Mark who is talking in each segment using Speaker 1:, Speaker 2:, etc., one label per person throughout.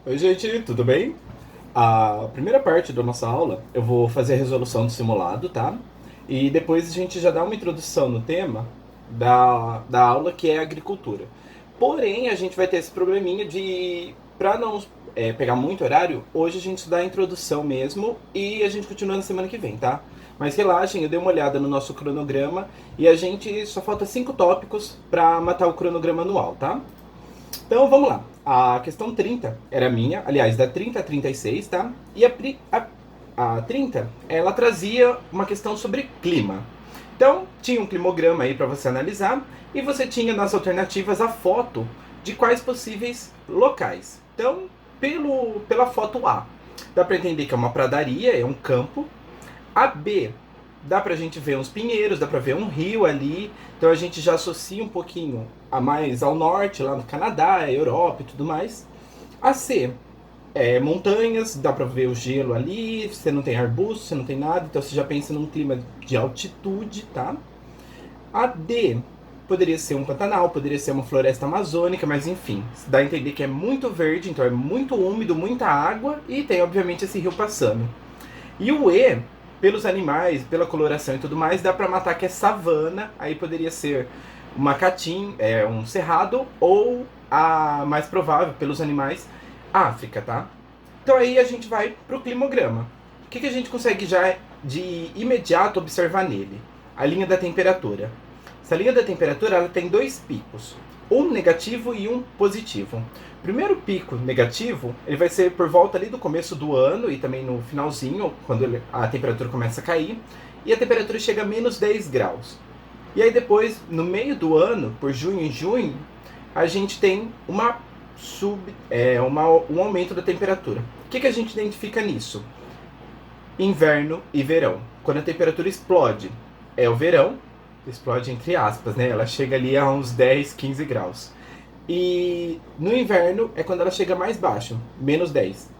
Speaker 1: Oi, gente, tudo bem? A primeira parte da nossa aula eu vou fazer a resolução do simulado, tá? E depois a gente já dá uma introdução no tema da aula, que é agricultura. Porém, a gente vai ter esse probleminha de, para não pegar muito horário, hoje a gente dá a introdução mesmo e a gente continua na semana que vem, tá? Mas relaxem, eu dei uma olhada no nosso cronograma e a gente só falta 5 tópicos para matar o cronograma anual, tá? Então vamos lá. A questão 30 era minha, aliás, da 30 a 36, tá? E a 30, ela trazia uma questão sobre clima. Então, tinha um climograma aí para você analisar e você tinha nas alternativas a foto de quais possíveis locais. Então, pela foto A, dá para entender que é uma pradaria, é um campo. A B, dá pra gente ver uns pinheiros, dá pra ver um rio ali, então a gente já associa um pouquinho a mais ao norte, lá no Canadá, Europa e tudo mais. A C, montanhas, dá pra ver o gelo ali, você não tem arbusto, você não tem nada, então você já pensa num clima de altitude, tá? A D, poderia ser um pantanal, poderia ser uma floresta amazônica, mas enfim, dá a entender que é muito verde, então é muito úmido, muita água e tem obviamente esse rio passando. E o E, pelos animais, pela coloração e tudo mais, dá pra matar que é savana, aí poderia ser uma caatinga, um cerrado, ou a mais provável, pelos animais, África, tá? Então aí a gente vai pro climograma. O que a gente consegue já de imediato observar nele? A linha da temperatura. Essa linha da temperatura ela tem dois picos, um negativo e um positivo. O primeiro pico negativo ele vai ser por volta ali do começo do ano e também no finalzinho, quando a temperatura começa a cair, e a temperatura chega a menos 10 graus. E aí depois, no meio do ano, por junho e junho, a gente tem um aumento da temperatura. O que a gente identifica nisso? Inverno e verão. Quando a temperatura explode, é o verão, explode entre aspas, né? Ela chega ali a uns 10, 15 graus. E no inverno é quando ela chega mais baixo, menos 10.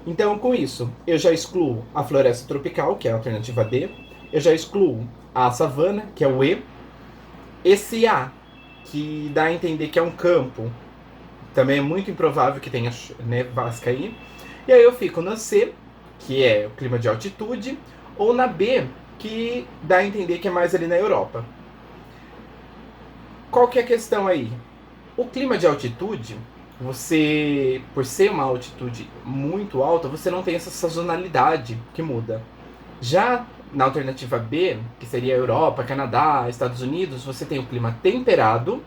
Speaker 1: Então, com isso, eu já excluo a floresta tropical, que é a alternativa D. Eu já excluo a savana, que é o E. Esse A, que dá a entender que é um campo, também é muito improvável que tenha nevasca aí. E aí eu fico na C, que é o clima de altitude, ou na B, que dá a entender que é mais ali na Europa. Qual que é a questão aí? O clima de altitude, você, por ser uma altitude muito alta, você não tem essa sazonalidade que muda. Já na alternativa B, que seria Europa, Canadá, Estados Unidos, você tem o clima temperado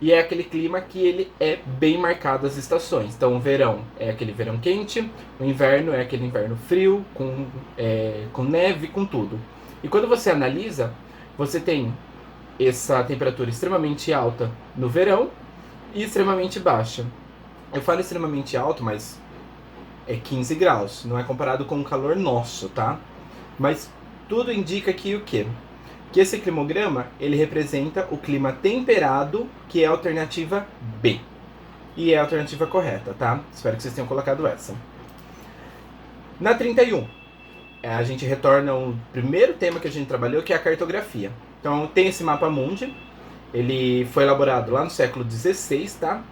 Speaker 1: e é aquele clima que ele é bem marcado as estações. Então o verão é aquele verão quente, o inverno é aquele inverno frio, com neve, com tudo. E quando você analisa, você tem essa temperatura extremamente alta no verão e extremamente baixa. Eu falo extremamente alto, mas é 15 graus, não é comparado com o calor nosso, tá? Mas tudo indica que o quê? Que esse climograma, ele representa o clima temperado, que é a alternativa B. E é a alternativa correta, tá? Espero que vocês tenham colocado essa. Na 31, a gente retorna ao primeiro tema que a gente trabalhou, que é a cartografia. Então tem esse mapa mundi, ele foi elaborado lá no século XVI, tá?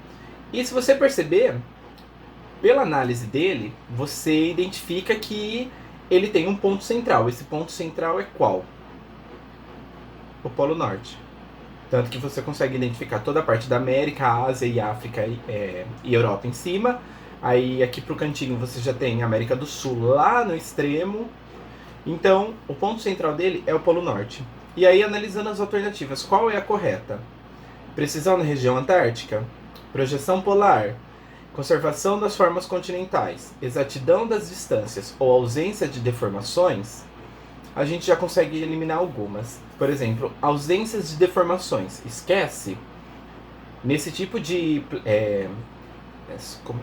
Speaker 1: E se você perceber, pela análise dele, você identifica que ele tem um ponto central. Esse ponto central é qual? O Polo Norte. Tanto que você consegue identificar toda a parte da América, Ásia e África e Europa em cima. Aí aqui pro cantinho você já tem a América do Sul lá no extremo. Então, o ponto central dele é o Polo Norte. E aí, analisando as alternativas, qual é a correta? Precisão na região antártica? Projeção polar? Conservação das formas continentais? Exatidão das distâncias ou ausência de deformações? A gente já consegue eliminar algumas. Por exemplo, ausências de deformações. Esquece. Nesse tipo de...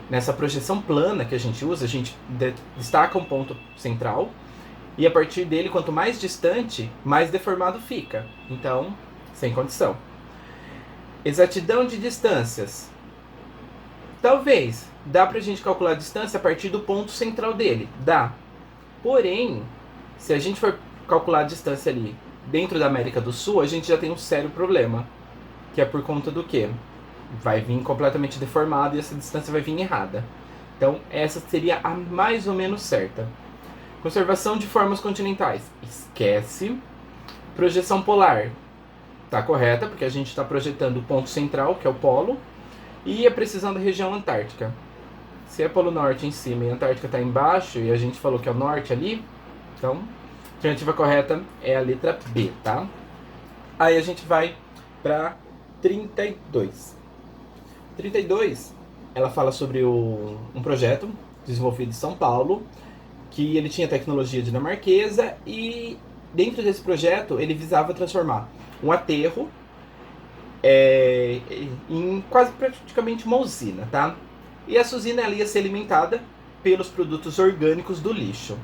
Speaker 1: nessa projeção plana que a gente usa, a gente destaca um ponto central e a partir dele, quanto mais distante, mais deformado fica. Então, sem condição. Exatidão de distâncias. Talvez, dá pra gente calcular a distância a partir do ponto central dele. Dá. Porém, se a gente for calcular a distância ali dentro da América do Sul, a gente já tem um sério problema. Que é por conta do quê? Vai vir completamente deformado e essa distância vai vir errada. Então, essa seria a mais ou menos certa. Conservação de formas continentais. Esquece. Projeção polar. Está correta, porque a gente está projetando o ponto central, que é o polo. E a precisão da região antártica. Se é Polo Norte em cima e a Antártica está embaixo, e a gente falou que é o norte ali, então a alternativa correta é a letra B, tá? Aí a gente vai para 32. 32, ela fala sobre um projeto desenvolvido em São Paulo, que ele tinha tecnologia dinamarquesa e dentro desse projeto ele visava transformar um aterro em quase praticamente uma usina, tá? E essa usina ela ia ser alimentada pelos produtos orgânicos do lixo.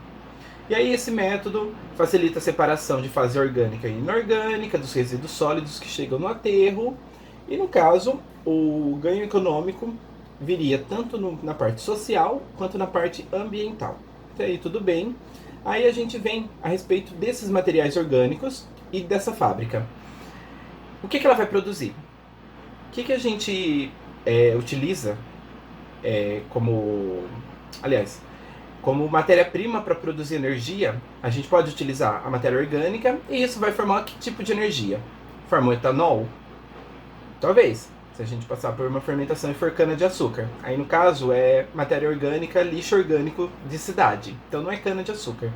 Speaker 1: E aí esse método facilita a separação de fase orgânica e inorgânica dos resíduos sólidos que chegam no aterro. E no caso, o ganho econômico viria tanto na parte social quanto na parte ambiental. Até aí tudo bem. Aí a gente vem a respeito desses materiais orgânicos e dessa fábrica. O que ela vai produzir? O que a gente utiliza como matéria-prima para produzir energia? A gente pode utilizar a matéria orgânica e isso vai formar que tipo de energia? Forma o etanol? Talvez, se a gente passar por uma fermentação e for cana-de-açúcar. Aí no caso é matéria orgânica, lixo orgânico de cidade. Então não é cana-de-açúcar.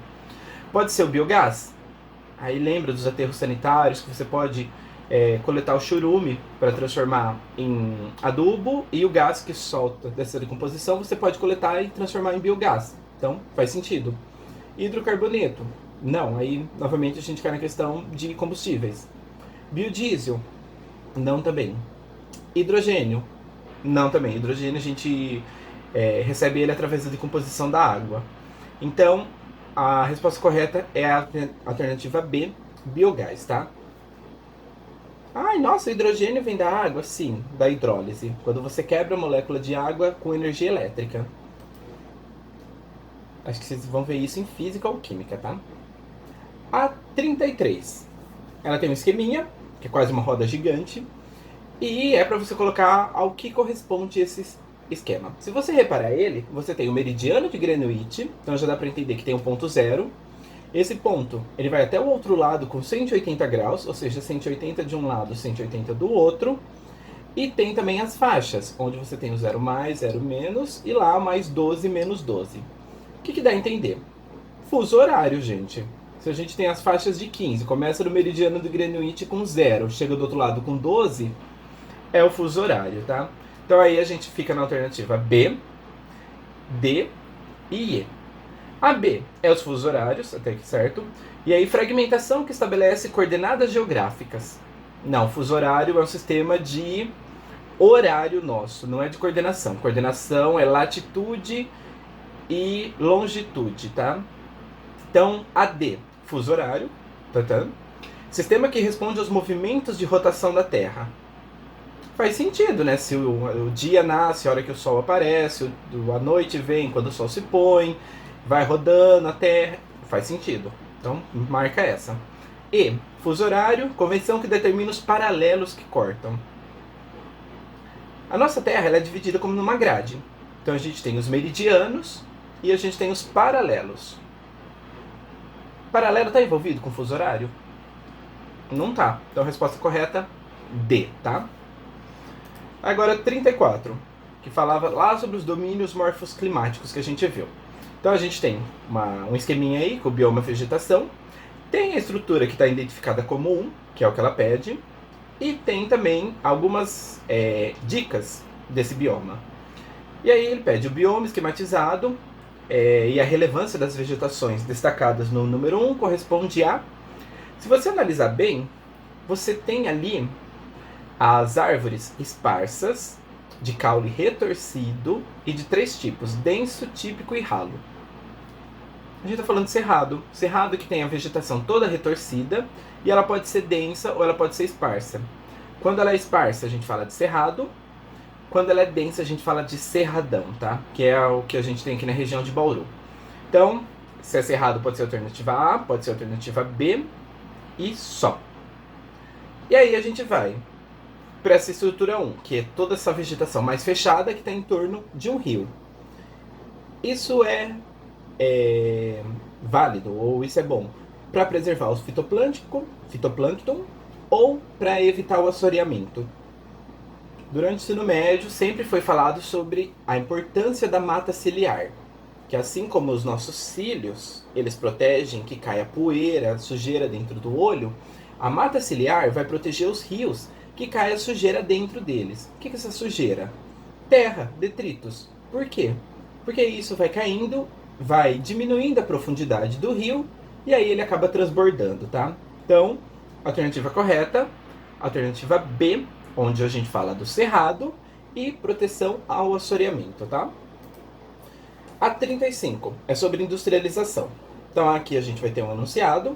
Speaker 1: Pode ser o biogás. Aí lembra dos aterros sanitários que você pode coletar o churume para transformar em adubo e o gás que solta dessa decomposição você pode coletar e transformar em biogás. Então faz sentido. Hidrocarboneto. Não, aí novamente a gente cai na questão de combustíveis. Biodiesel. Não também. Hidrogênio. Não também. Hidrogênio a gente recebe ele através da decomposição da água. Então a resposta correta é a alternativa B, biogás, tá? Ai, nossa, o hidrogênio vem da água? Sim, da hidrólise. Quando você quebra a molécula de água com energia elétrica. Acho que vocês vão ver isso em física ou química, tá? A 33. Ela tem um esqueminha, que é quase uma roda gigante. E é para você colocar ao que corresponde esse esquema. Se você reparar ele, você tem o meridiano de Greenwich. Então já dá para entender que tem um ponto zero. Esse ponto, ele vai até o outro lado com 180 graus, ou seja, 180 de um lado, 180 do outro. E tem também as faixas, onde você tem o 0 mais, 0 menos, e lá mais 12, menos 12. O que dá a entender? Fuso horário, gente. Se a gente tem as faixas de 15, começa no meridiano do Greenwich com 0, chega do outro lado com 12, é o fuso horário, tá? Então aí a gente fica na alternativa B, D e E. A B é os fusos horários, até que certo. E aí fragmentação que estabelece coordenadas geográficas. Não, fuso horário é um sistema de horário nosso, não é de coordenação. Coordenação é latitude e longitude, tá? Então, a D, fuso horário, sistema que responde aos movimentos de rotação da Terra. Faz sentido, né? Se o dia nasce, a hora que o Sol aparece, a noite vem quando o Sol se põe, vai rodando a Terra, faz sentido. Então, marca essa. E, fuso horário, convenção que determina os paralelos que cortam. A nossa Terra ela é dividida como numa grade. Então a gente tem os meridianos e a gente tem os paralelos. Paralelo está envolvido com fuso horário? Não tá. Então a resposta correta, D, tá? Agora 34, que falava lá sobre os domínios morfoclimáticos que a gente viu. Então a gente tem um esqueminha aí com o bioma vegetação, tem a estrutura que está identificada como 1, que é o que ela pede, e tem também algumas dicas desse bioma. E aí ele pede o bioma esquematizado e a relevância das vegetações destacadas no número 1 corresponde a... Se você analisar bem, você tem ali as árvores esparsas, de caule retorcido e de 3 tipos, denso, típico e ralo. A gente está falando de cerrado. Cerrado que tem a vegetação toda retorcida e ela pode ser densa ou ela pode ser esparsa. Quando ela é esparsa, a gente fala de cerrado. Quando ela é densa, a gente fala de cerradão, tá? Que é o que a gente tem aqui na região de Bauru. Então, se é cerrado, pode ser a alternativa A, pode ser a alternativa B e só. E aí a gente vai para essa estrutura 1, que é toda essa vegetação mais fechada que está em torno de um rio. Isso é válido, ou isso é bom, para preservar os fitoplâncton ou para evitar o assoreamento. Durante o ensino médio, sempre foi falado sobre a importância da mata ciliar, que assim como os nossos cílios, eles protegem que caia poeira, sujeira dentro do olho, a mata ciliar vai proteger os rios que caia sujeira dentro deles. O que é essa sujeira? Terra, detritos. Por quê? Porque isso vai caindo, vai diminuindo a profundidade do rio e aí ele acaba transbordando, tá? Então, alternativa correta, alternativa B, onde a gente fala do cerrado e proteção ao assoreamento, tá? A 35 é sobre industrialização. Então aqui a gente vai ter um enunciado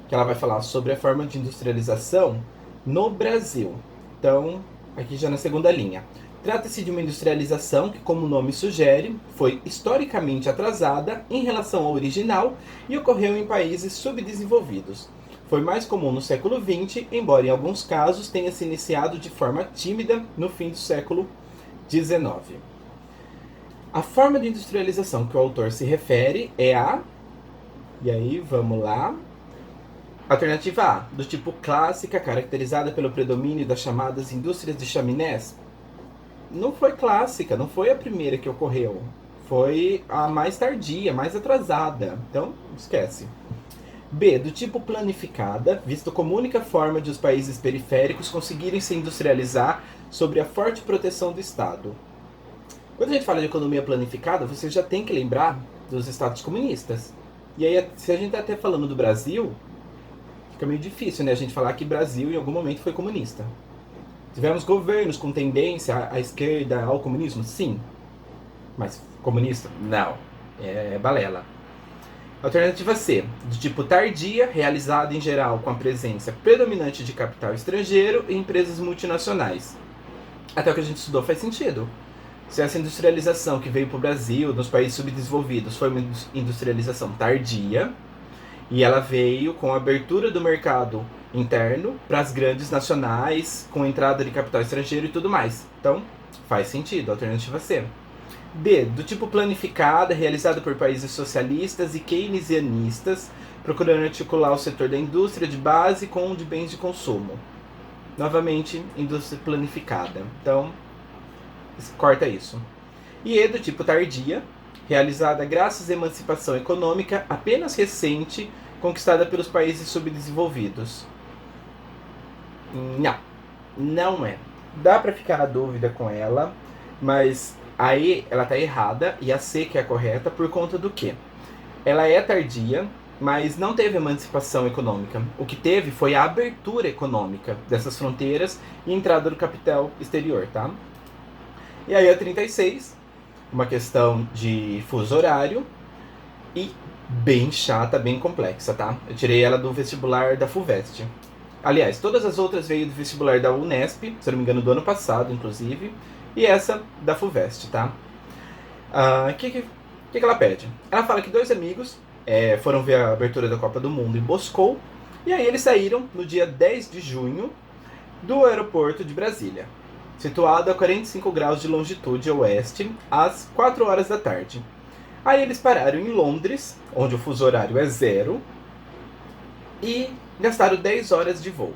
Speaker 1: que ela vai falar sobre a forma de industrialização no Brasil. Então, aqui já na segunda linha. Trata-se de uma industrialização que, como o nome sugere, foi historicamente atrasada em relação ao original e ocorreu em países subdesenvolvidos. Foi mais comum no século XX, embora em alguns casos tenha se iniciado de forma tímida no fim do século XIX. A forma de industrialização que o autor se refere é a... E aí, vamos lá. Alternativa A, do tipo clássica, caracterizada pelo predomínio das chamadas indústrias de chaminés. Não foi clássica, não foi a primeira que ocorreu. Foi a mais tardia, mais atrasada. Então, esquece. B, do tipo planificada, visto como única forma de os países periféricos conseguirem se industrializar sob a forte proteção do Estado. Quando a gente fala de economia planificada, você já tem que lembrar dos estados comunistas. E aí, se a gente está até falando do Brasil, fica meio difícil, né, a gente falar que o Brasil em algum momento foi comunista. Tivemos governos com tendência à esquerda, ao comunismo? Sim. Mas comunista? Não. É balela. Alternativa C, do tipo tardia, realizada em geral com a presença predominante de capital estrangeiro e empresas multinacionais. Até o que a gente estudou faz sentido. Se essa industrialização que veio para o Brasil, nos países subdesenvolvidos, foi uma industrialização tardia, e ela veio com a abertura do mercado interno para as grandes nacionais, com entrada de capital estrangeiro e tudo mais. Então, faz sentido, alternativa C. D, do tipo planificada, realizada por países socialistas e keynesianistas, procurando articular o setor da indústria de base com o de bens de consumo. Novamente, indústria planificada. Então, corta isso. E E, do tipo tardia, realizada graças à emancipação econômica apenas recente, conquistada pelos países subdesenvolvidos. Não é. Dá pra ficar na dúvida com ela, mas a E ela tá errada e a C que é a correta por conta do quê? Ela é tardia, mas não teve emancipação econômica. O que teve foi a abertura econômica dessas fronteiras e entrada do capital exterior, tá? E aí a 36, uma questão de fuso horário e bem chata, bem complexa, tá? Eu tirei ela do vestibular da FUVEST. Aliás, todas as outras veio do vestibular da Unesp, se eu não me engano do ano passado, inclusive, e essa da FUVEST, tá? O que ela pede? Ela fala que dois amigos foram ver a abertura da Copa do Mundo em Moscou, e aí eles saíram no dia 10 de junho do aeroporto de Brasília, situado a 45 graus de longitude a oeste, às 4 horas da tarde. Aí eles pararam em Londres, onde o fuso horário é 0, e gastaram 10 horas de voo.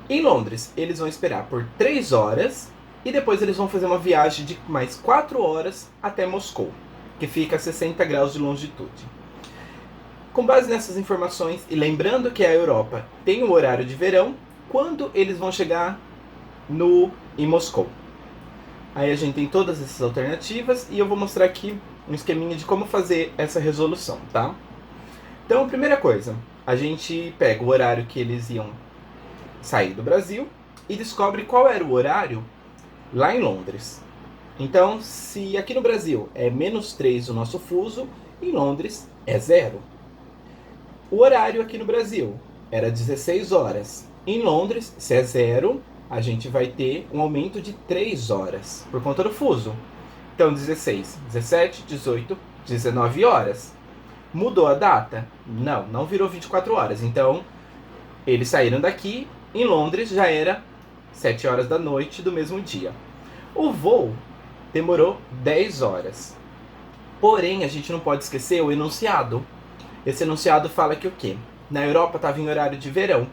Speaker 1: Em Londres, eles vão esperar por 3 horas e depois eles vão fazer uma viagem de mais 4 horas até Moscou, que fica a 60 graus de longitude. Com base nessas informações, e lembrando que a Europa tem um horário de verão, quando eles vão chegar em Moscou? Aí a gente tem todas essas alternativas e eu vou mostrar aqui um esqueminha de como fazer essa resolução, tá? Então, a primeira coisa, a gente pega o horário que eles iam sair do Brasil e descobre qual era o horário lá em Londres. Então, se aqui no Brasil é -3 o nosso fuso, em Londres é 0. O horário aqui no Brasil era 16 horas. Em Londres, se é 0, a gente vai ter um aumento de 3 horas, por conta do fuso. Então, 16, 17, 18, 19 horas. Mudou a data? Não, não virou 24 horas. Então, eles saíram daqui, em Londres já era 7 horas da noite do mesmo dia. O voo demorou 10 horas. Porém, a gente não pode esquecer o enunciado. Esse enunciado fala que o quê? Na Europa estava em horário de verão.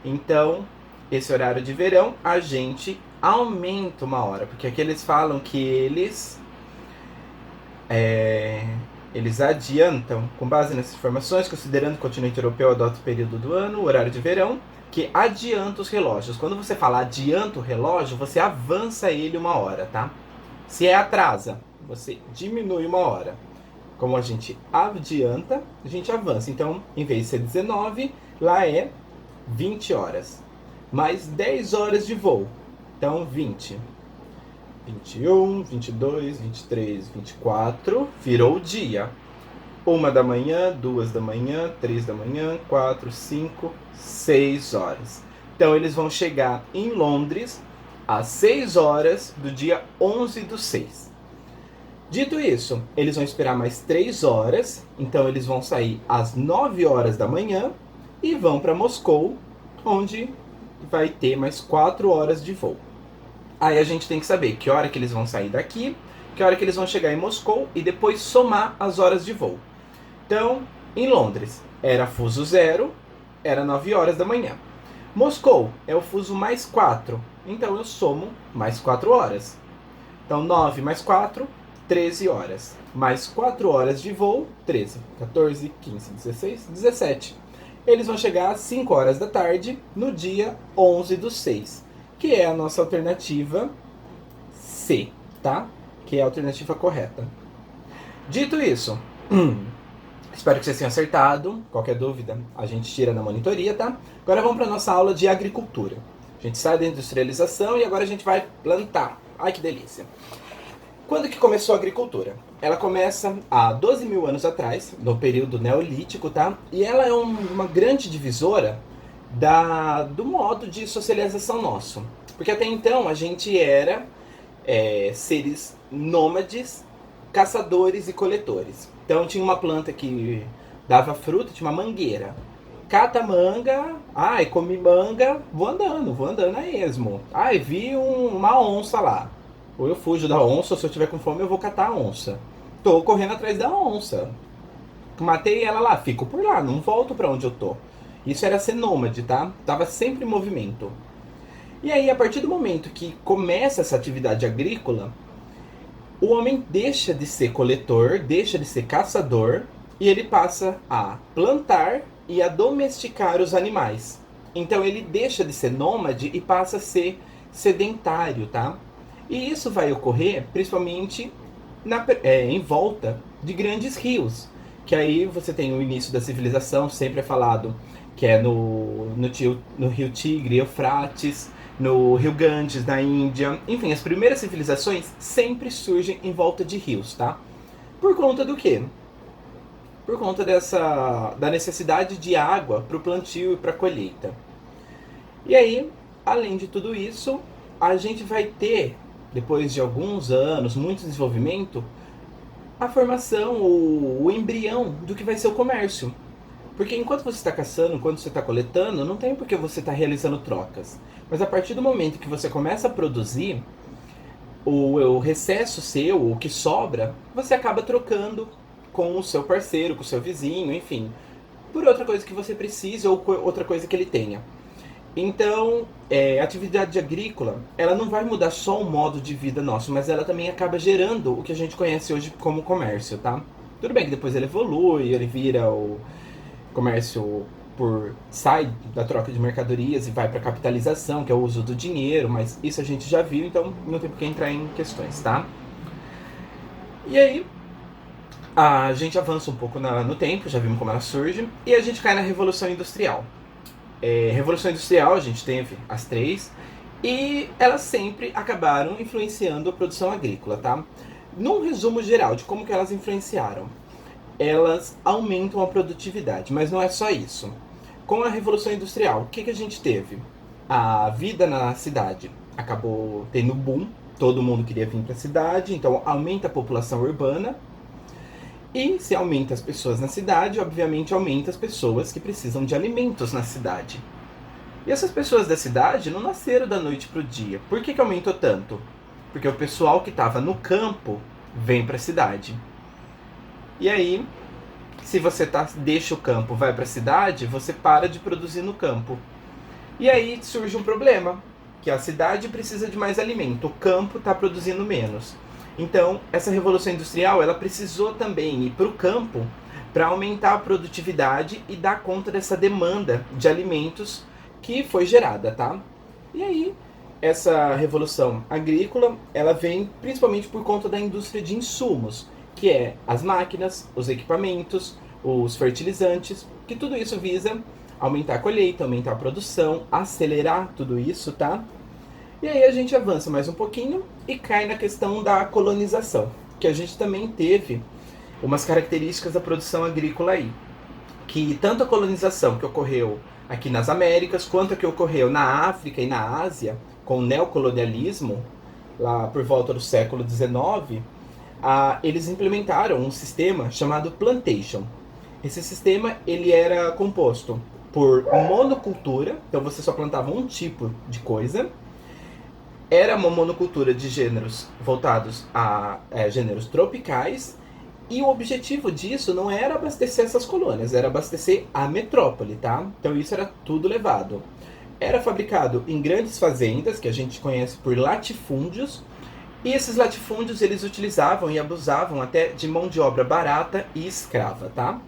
Speaker 1: Então, esse horário de verão, a gente aumenta uma hora. Porque aqui eles falam que eles adiantam, com base nessas informações, considerando que o continente europeu adota o período do ano, o horário de verão, que adianta os relógios. Quando você fala adianta o relógio, você avança ele uma hora, tá? Se é atrasa, você diminui uma hora. Como a gente adianta, a gente avança. Então, em vez de ser 19, lá é 20 horas. Mais 10 horas de voo. Então, 20. 21, 22, 23, 24. Virou o dia. 1 da manhã, 2 da manhã, 3 da manhã, 4, 5, 6 horas. Então, eles vão chegar em Londres às 6 horas do dia 11 do 6. Dito isso, eles vão esperar mais 3 horas, então eles vão sair às 9 horas da manhã e vão para Moscou, onde vai ter mais 4 horas de voo. Aí a gente tem que saber que hora que eles vão sair daqui, que hora que eles vão chegar em Moscou e depois somar as horas de voo. Então, em Londres, era fuso zero, era 9 horas da manhã. Moscou é o fuso mais 4, então eu somo mais 4 horas. Então, 9 mais 4, 13 horas. Mais 4 horas de voo, 13, 14, 15, 16, 17. Eles vão chegar às 5 horas da tarde, no dia 11 do 6, que é a nossa alternativa C, tá? Que é a alternativa correta. Dito isso, espero que vocês tenham acertado. Qualquer dúvida, a gente tira na monitoria, tá? Agora vamos para a nossa aula de agricultura. A gente sai da industrialização e agora a gente vai plantar. Ai, que delícia! Quando que começou a agricultura? Ela começa há 12 mil anos atrás, no período neolítico, tá? E ela é uma grande divisora do modo de socialização nosso. Porque até então a gente era seres nômades, caçadores e coletores. Então tinha uma planta que dava fruta, tinha uma mangueira. Cata manga, comi manga, vou andando a esmo. Vi uma onça lá. Ou eu fujo da onça, ou se eu tiver com fome eu vou catar a onça. Tô correndo atrás da onça. Matei ela lá, fico por lá, não volto pra onde eu tô. Isso era ser nômade, tá? Tava sempre em movimento. E aí, a partir do momento que começa essa atividade agrícola, o homem deixa de ser coletor, deixa de ser caçador, e ele passa a plantar e a domesticar os animais. Então ele deixa de ser nômade e passa a ser sedentário, tá? E isso vai ocorrer principalmente em volta de grandes rios. Que aí você tem o início da civilização, sempre é falado que é no rio Tigre, Eufrates, no rio Ganges, na Índia. Enfim, as primeiras civilizações sempre surgem em volta de rios, tá? Por conta do quê? Por conta da necessidade de água para o plantio e para a colheita. E aí, além de tudo isso, a gente vai ter, depois de alguns anos, muito desenvolvimento, a formação, o embrião do que vai ser o comércio. Porque enquanto você está caçando, enquanto você está coletando, não tem por que você está realizando trocas. Mas a partir do momento que você começa a produzir, o recesso seu, o que sobra, você acaba trocando com o seu parceiro, com o seu vizinho, enfim, por outra coisa que você precise ou outra coisa que ele tenha. Então, a atividade agrícola, ela não vai mudar só o modo de vida nosso, mas ela também acaba gerando o que a gente conhece hoje como comércio, tá? Tudo bem que depois ele evolui, ele vira o comércio sai da troca de mercadorias e vai para capitalização, que é o uso do dinheiro, mas isso a gente já viu, então não tem por que entrar em questões, tá? E aí, a gente avança um pouco no tempo, já vimos como ela surge, e a gente cai na Revolução Industrial. Revolução Industrial, a gente teve as 3, e elas sempre acabaram influenciando a produção agrícola, tá? Num resumo geral de como que elas influenciaram, elas aumentam a produtividade, mas não é só isso. Com a Revolução Industrial, o que a gente teve? A vida na cidade acabou tendo boom, todo mundo queria vir para a cidade, então aumenta a população urbana, e se aumenta as pessoas na cidade, obviamente aumenta as pessoas que precisam de alimentos na cidade. E essas pessoas da cidade não nasceram da noite para o dia. Por que aumentou tanto? Porque o pessoal que estava no campo vem para a cidade. E aí, se você deixa o campo, vai para a cidade, você para de produzir no campo. E aí surge um problema, que a cidade precisa de mais alimento, o campo está produzindo menos. Então, essa revolução industrial, ela precisou também ir para o campo para aumentar a produtividade e dar conta dessa demanda de alimentos que foi gerada, tá? E aí, essa revolução agrícola, ela vem principalmente por conta da indústria de insumos, que é as máquinas, os equipamentos, os fertilizantes, que tudo isso visa aumentar a colheita, aumentar a produção, acelerar tudo isso, tá? E aí a gente avança mais um pouquinho e cai na questão da colonização, que a gente também teve umas características da produção agrícola aí, que tanto a colonização que ocorreu aqui nas Américas, quanto a que ocorreu na África e na Ásia, com o neocolonialismo, lá por volta do século XIX, eles implementaram um sistema chamado plantation. Esse sistema ele era composto por monocultura, então você só plantava um tipo de coisa. Era uma monocultura de gêneros voltados a gêneros tropicais, e o objetivo disso não era abastecer essas colônias, era abastecer a metrópole, tá? Então isso era tudo levado. Era fabricado em grandes fazendas, que a gente conhece por latifúndios, e esses latifúndios eles utilizavam e abusavam até de mão de obra barata e escrava, tá?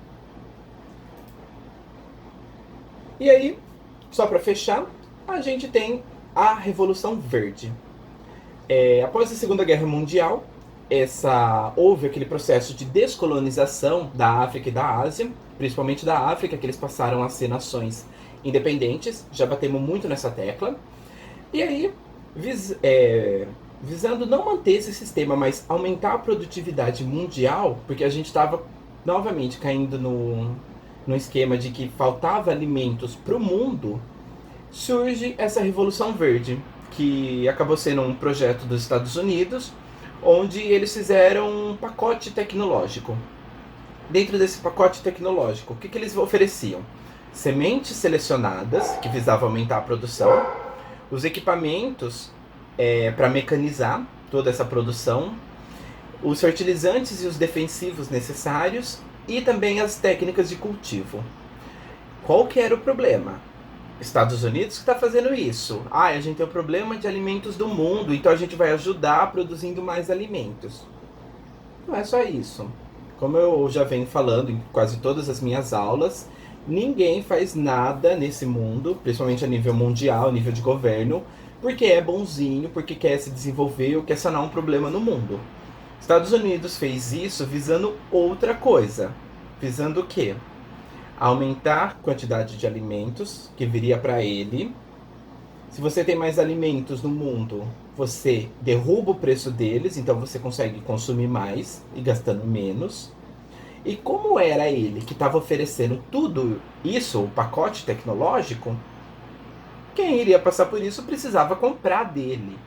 Speaker 1: E aí, só para fechar, a gente tem a Revolução Verde. Após a Segunda Guerra Mundial, houve aquele processo de descolonização da África e da Ásia, principalmente da África, que eles passaram a ser nações independentes, já batemos muito nessa tecla. E aí, visando não manter esse sistema, mas aumentar a produtividade mundial, porque a gente estava novamente caindo no esquema de que faltava alimentos para o mundo, surge essa Revolução Verde, que acabou sendo um projeto dos Estados Unidos, onde eles fizeram um pacote tecnológico. Dentro desse pacote tecnológico, o que eles ofereciam? Sementes selecionadas, que visavam aumentar a produção, os equipamentos para mecanizar toda essa produção, os fertilizantes e os defensivos necessários, e também as técnicas de cultivo. Qual que era o problema? Estados Unidos que está fazendo isso. A gente tem o problema de alimentos do mundo, então a gente vai ajudar produzindo mais alimentos. Não é só isso. Como eu já venho falando em quase todas as minhas aulas, ninguém faz nada nesse mundo, principalmente a nível mundial, a nível de governo, porque é bonzinho, porque quer se desenvolver ou quer sanar um problema no mundo. Estados Unidos fez isso visando outra coisa. Visando o quê? Aumentar a quantidade de alimentos que viria para ele. Se você tem mais alimentos no mundo, você derruba o preço deles, então você consegue consumir mais e gastando menos. E como era ele que estava oferecendo tudo isso, o pacote tecnológico, quem iria passar por isso precisava comprar dele.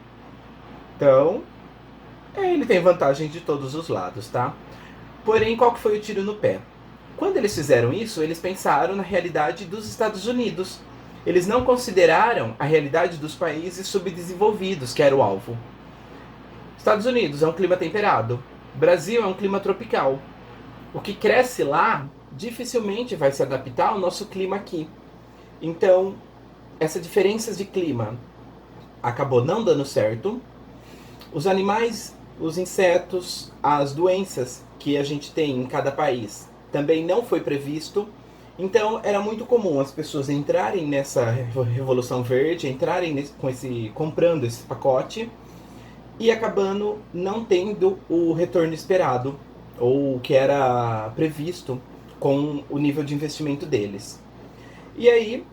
Speaker 1: Então, ele tem vantagem de todos os lados, tá? Porém, qual que foi o tiro no pé? Quando eles fizeram isso, eles pensaram na realidade dos Estados Unidos. Eles não consideraram a realidade dos países subdesenvolvidos, que era o alvo. Estados Unidos é um clima temperado. Brasil é um clima tropical. O que cresce lá dificilmente vai se adaptar ao nosso clima aqui. Então, essas diferenças de clima acabou não dando certo. Os animais, os insetos, as doenças que a gente tem em cada país também não foi previsto. Então era muito comum as pessoas entrarem nessa Revolução Verde, entrarem comprando esse pacote e acabando não tendo o retorno esperado ou o que era previsto com o nível de investimento deles. E aí,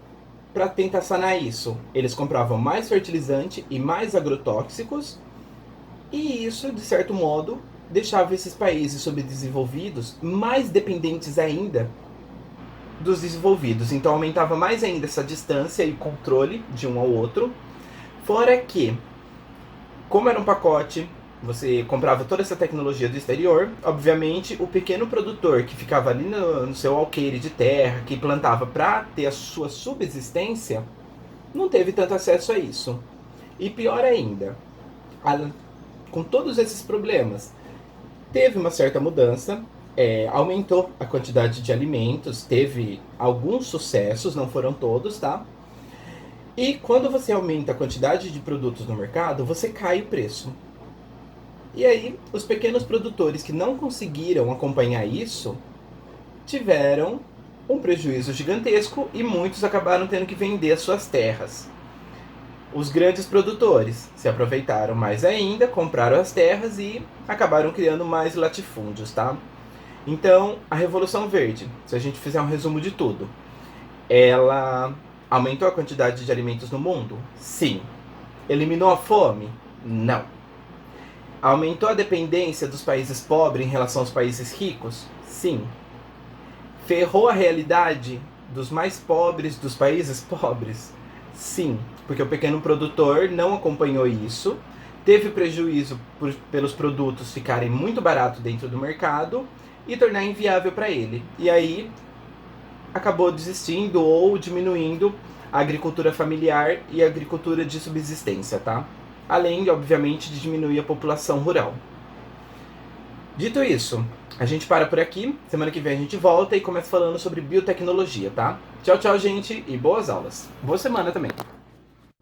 Speaker 1: para tentar sanar isso, eles compravam mais fertilizante e mais agrotóxicos, e isso, de certo modo, deixava esses países subdesenvolvidos mais dependentes ainda dos desenvolvidos. Então aumentava mais ainda essa distância e controle de um ao outro. Fora que, como era um pacote, você comprava toda essa tecnologia do exterior, obviamente o pequeno produtor que ficava ali no seu alqueire de terra, que plantava para ter a sua subsistência, não teve tanto acesso a isso. E pior ainda, com todos esses problemas, teve uma certa mudança Aumentou a quantidade de alimentos, teve alguns sucessos, não foram todos, tá? E quando você aumenta a quantidade de produtos no mercado, você cai o preço. E aí, os pequenos produtores que não conseguiram acompanhar isso tiveram um prejuízo gigantesco e muitos acabaram tendo que vender as suas terras. Os grandes produtores se aproveitaram mais ainda, compraram as terras e acabaram criando mais latifúndios, tá? Então, a Revolução Verde, se a gente fizer um resumo de tudo, ela aumentou a quantidade de alimentos no mundo? Sim. Eliminou a fome? Não. Aumentou a dependência dos países pobres em relação aos países ricos? Sim. Ferrou a realidade dos mais pobres dos países pobres? Sim, porque o pequeno produtor não acompanhou isso, teve prejuízo pelos produtos ficarem muito baratos dentro do mercado e tornar inviável para ele. E aí acabou desistindo ou diminuindo a agricultura familiar e a agricultura de subsistência, tá? Além, obviamente, de diminuir a população rural. Dito isso, a gente para por aqui. Semana que vem a gente volta e começa falando sobre biotecnologia, tá? Tchau, tchau, gente, e boas aulas. Boa semana também.